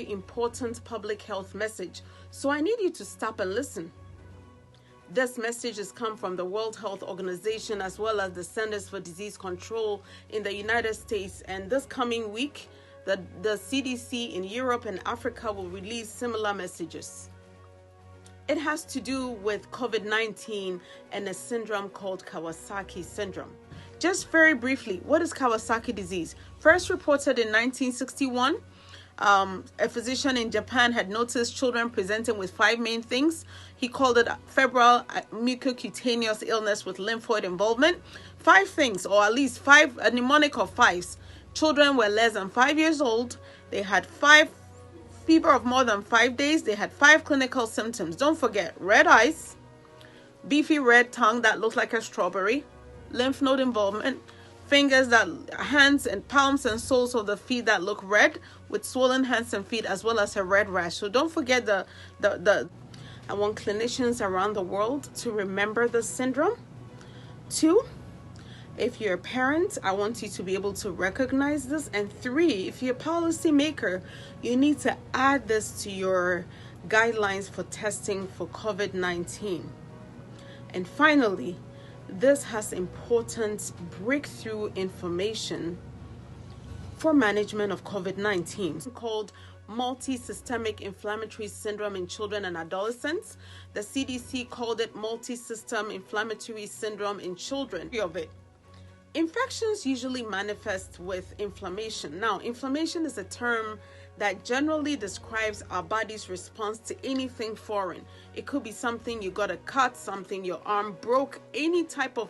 Important public health message, so I need you to stop and listen. This message has come from the World Health Organization as well as the Centers for Disease Control in the United States, and this coming week the CDC in Europe and Africa will release similar messages. It has to do with COVID-19 and a syndrome called Kawasaki syndrome. Just very briefly, what is Kawasaki disease? First reported in 1961. A physician in Japan had noticed children presenting with 5 main things. He called it febrile mucocutaneous illness with lymphoid involvement. 5 things, or at least 5, a mnemonic of 5s. Children were less than 5 years old. They had fever of more than 5 days. They had 5 clinical symptoms. Don't forget, red eyes, beefy red tongue that looks like a strawberry, lymph node involvement, hands and palms and soles of the feet that look red with swollen hands and feet, as well as a red rash. So don't forget I want clinicians around the world to remember the syndrome. 2, if you're a parent, I want you to be able to recognize this. And 3, if you're a policymaker, you need to add this to your guidelines for testing for COVID-19. And finally, this has important breakthrough information for management of COVID-19 called multi-systemic inflammatory syndrome in children and adolescents. The CDC called it multi-system inflammatory syndrome in children. Infections usually manifest with inflammation. Now, inflammation is a term that generally describes our body's response to anything foreign. It could be something you got a cut, something your arm broke, any type of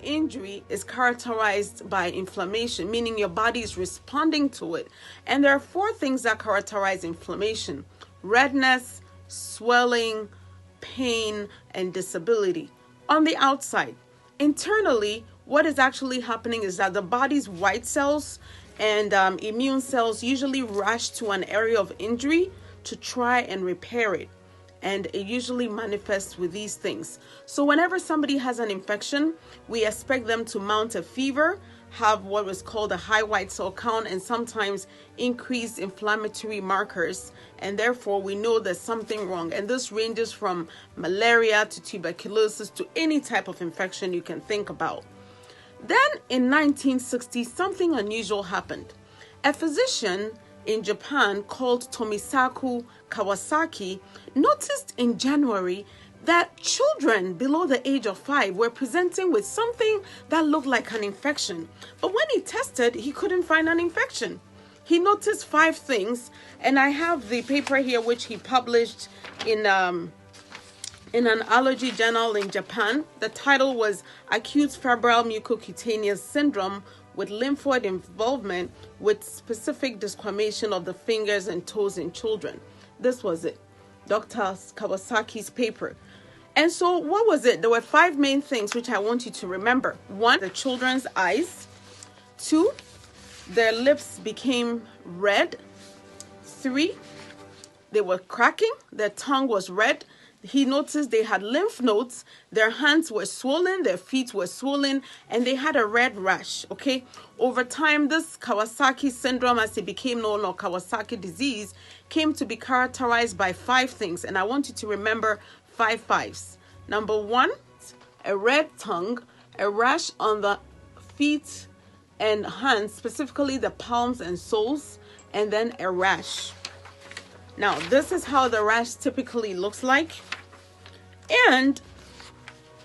injury is characterized by inflammation, meaning your body is responding to it. And there are 4 things that characterize inflammation: redness, swelling, pain, and disability. On the outside, internally, what is actually happening is that the body's white cells and immune cells usually rush to an area of injury to try and repair it. And it usually manifests with these things. So whenever somebody has an infection, we expect them to mount a fever, have what was called a high white cell count, and sometimes increased inflammatory markers. And therefore, we know there's something wrong. And this ranges from malaria to tuberculosis to any type of infection you can think about. Then in 1960, something unusual happened. A physician in Japan called Tomisaku Kawasaki noticed in January that children below the age of 5 were presenting with something that looked like an infection. But when he tested, he couldn't find an infection. He noticed 5 things, and I have the paper here which he published in an allergy journal in Japan. The title was Acute Febrile Mucocutaneous Syndrome with Lymphoid Involvement with Specific Desquamation of the Fingers and Toes in Children. This was it, Dr. Kawasaki's paper. And so what was it? There were 5 main things which I want you to remember. 1, the children's eyes. 2, their lips became red. 3, they were cracking, their tongue was red. He noticed they had lymph nodes, their hands were swollen, their feet were swollen, and they had a red rash, okay? Over time, this Kawasaki syndrome, as it became known, or Kawasaki disease, came to be characterized by 5 things, and I want you to remember 5 5s. Number 1, a red tongue, a rash on the feet and hands, specifically the palms and soles, and then a rash. Now, this is how the rash typically looks like. And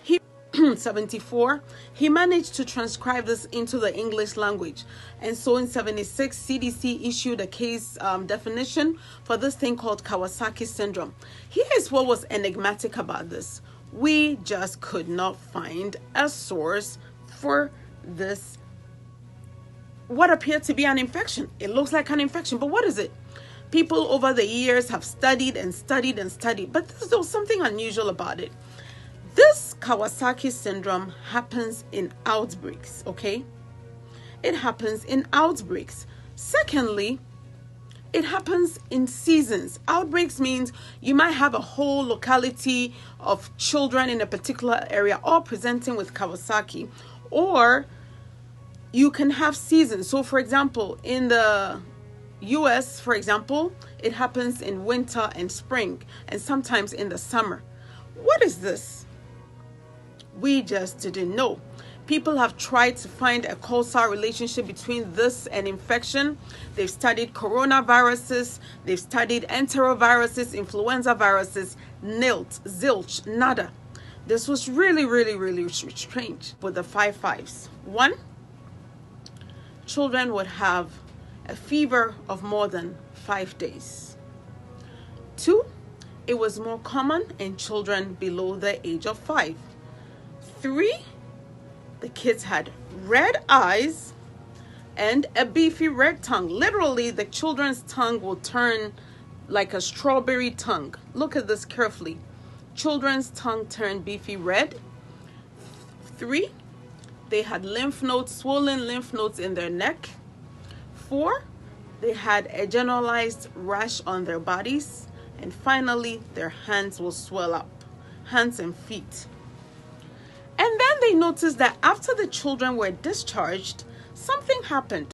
he, 74, he managed to transcribe this into the English language. And so in 76, CDC issued a case definition for this thing called Kawasaki syndrome. Here's what was enigmatic about this. We just could not find a source for this, what appeared to be an infection. It looks like an infection, but what is it? People over the years have studied and studied and studied, but there was something unusual about it. This Kawasaki syndrome happens in outbreaks, okay? It happens in outbreaks. Secondly, it happens in seasons. Outbreaks means you might have a whole locality of children in a particular area all presenting with Kawasaki, or you can have seasons. So for example, in the US, for example, It happens in winter and spring, and sometimes in the summer. What is this? We just didn't know. People have tried to find a causal relationship between this and infection. They've studied coronaviruses, they've studied enteroviruses, influenza viruses, nilch, zilch, nada. This was really strange with the 5 5s. 1, children would have a fever of more than 5 days. 2, it was more common in children below the age of 5. 3, the kids had red eyes and a beefy red tongue. Literally, the children's tongue will turn like a strawberry tongue. Look at this carefully. Children's tongue turned beefy red. 3, they had lymph nodes, swollen lymph nodes in their neck. 4, they had a generalized rash on their bodies. And finally, their hands will swell up, hands and feet. And then they noticed that after the children were discharged, something happened.